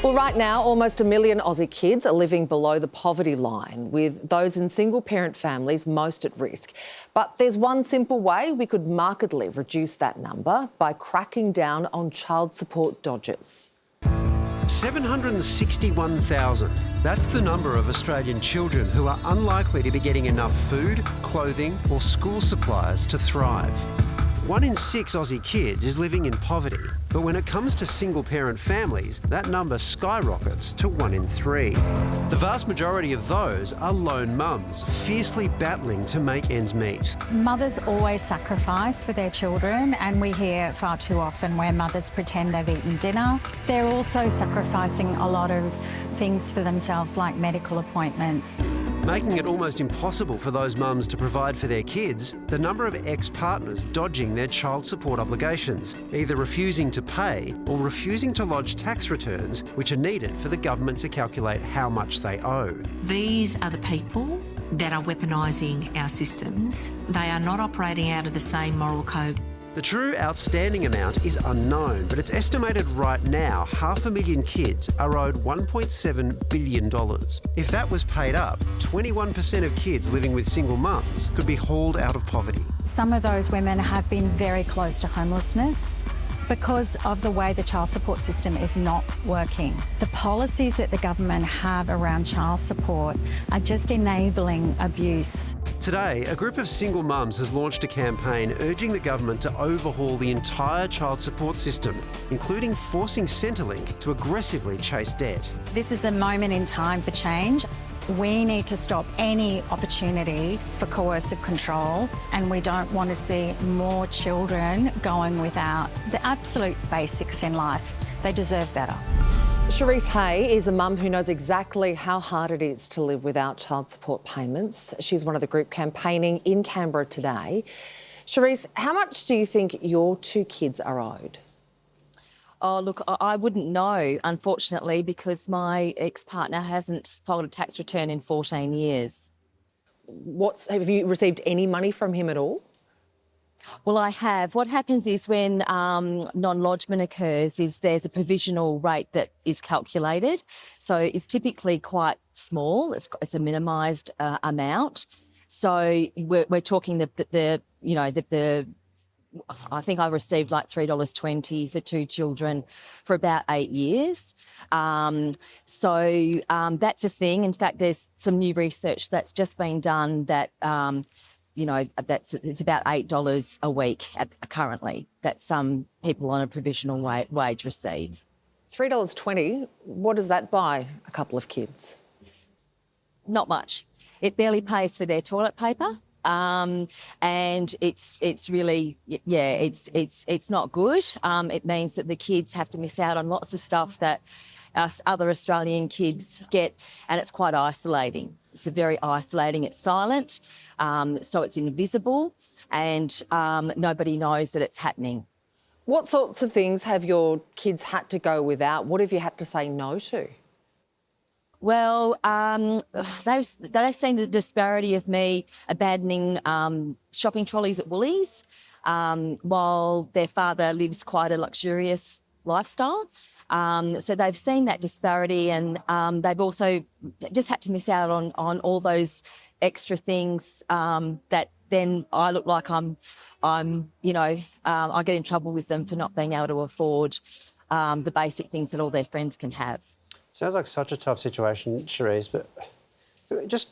Well, right now, almost 1 million Aussie kids are living below the poverty line, with those in single-parent families most at risk. But there's one simple way we could markedly reduce that number: by cracking down on child support dodgers. 761,000. That's the number of Australian children who are unlikely to be getting enough food, clothing or school supplies to thrive. 1 in 6 Aussie kids is living in poverty, but when it comes to single-parent families, that number skyrockets to 1 in 3. The vast majority of those are lone mums, fiercely battling to make ends meet. Mothers always sacrifice for their children, and we hear far too often where mothers pretend they've eaten dinner. They're also sacrificing a lot of things for themselves, like medical appointments. Making it almost impossible for those mums to provide for their kids, the number of ex-partners dodging their child support obligations, either refusing to pay or refusing to lodge tax returns, which are needed for the government to calculate how much they owe. These are the people that are weaponising our systems. They are not operating out of the same moral code. The true outstanding amount is unknown, but it's estimated right now 500,000 kids are owed $1.7 billion. If that was paid up, 21% of kids living with single mums could be hauled out of poverty. Some of those women have been very close to homelessness because of the way the child support system is not working. The policies that the government have around child support are just enabling abuse. Today, a group of single mums has launched a campaign urging the government to overhaul the entire child support system, including forcing Centrelink to aggressively chase debt. This is the moment in time for change. We need to stop any opportunity for coercive control, and we don't want to see more children going without the absolute basics in life. They deserve better. Charisse Hay is a mum who knows exactly how hard it is to live without child support payments. She's one of the group campaigning in Canberra today. Charisse, how much do you think your 2 kids are owed? Oh, look, I wouldn't know, unfortunately, because my ex-partner hasn't filed a tax return in 14 years. Have you received any money from him at all? Well, I have. What happens is when non-lodgement occurs is there's a provisional rate that is calculated. So it's typically quite small. It's a minimised amount. So we're talking I think I received like $3.20 for 2 children for about 8 years. So that's a thing. In fact, there's some new research that's just been done that, it's about $8 a week currently that some people on a provisional wage receive. $3.20, what does that buy a couple of kids? Not much. It barely pays for their toilet paper. And it's really, it's not good. It means that the kids have to miss out on lots of stuff that us other Australian kids get, and it's quite isolating. It's very isolating. It's silent, so it's invisible, and nobody knows that it's happening. What sorts of things have your kids had to go without? What have you had to say no to? Well, they've seen the disparity of me abandoning shopping trolleys at Woolies while their father lives quite a luxurious lifestyle. So they've seen that disparity, and they've also just had to miss out on all those extra things that then I look like I get in trouble with them for not being able to afford the basic things that all their friends can have. Sounds like such a tough situation, Charisse, but just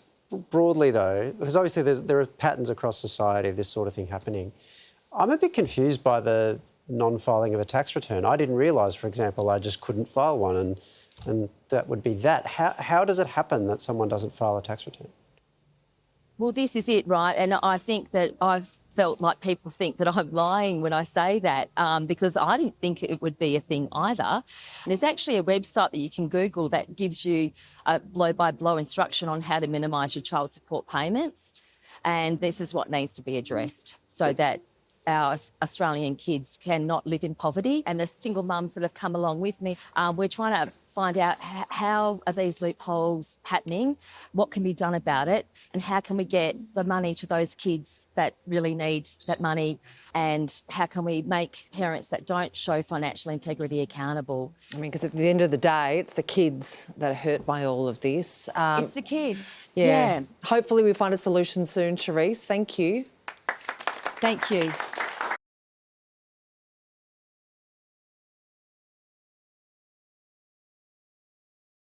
broadly though, because obviously there are patterns across society of this sort of thing happening. I'm a bit confused by the non-filing of a tax return. I didn't realise, for example, I just couldn't file one, and that would be that. How does it happen that someone doesn't file a tax return? Well, this is it, right? And I think that I've felt like people think that I'm lying when I say that because I didn't think it would be a thing either. And there's actually a website that you can Google that gives you a blow-by-blow instruction on how to minimise your child support payments. And this is what needs to be addressed so that our Australian kids cannot live in poverty. And the single mums that have come along with me, we're trying to find out how are these loopholes happening, what can be done about it, and how can we get the money to those kids that really need that money, and how can we make parents that don't show financial integrity accountable. I mean, because at the end of the day, it's the kids that are hurt by all of this. It's the kids. Yeah. Hopefully we find a solution soon, Charisse. Thank you. Thank you.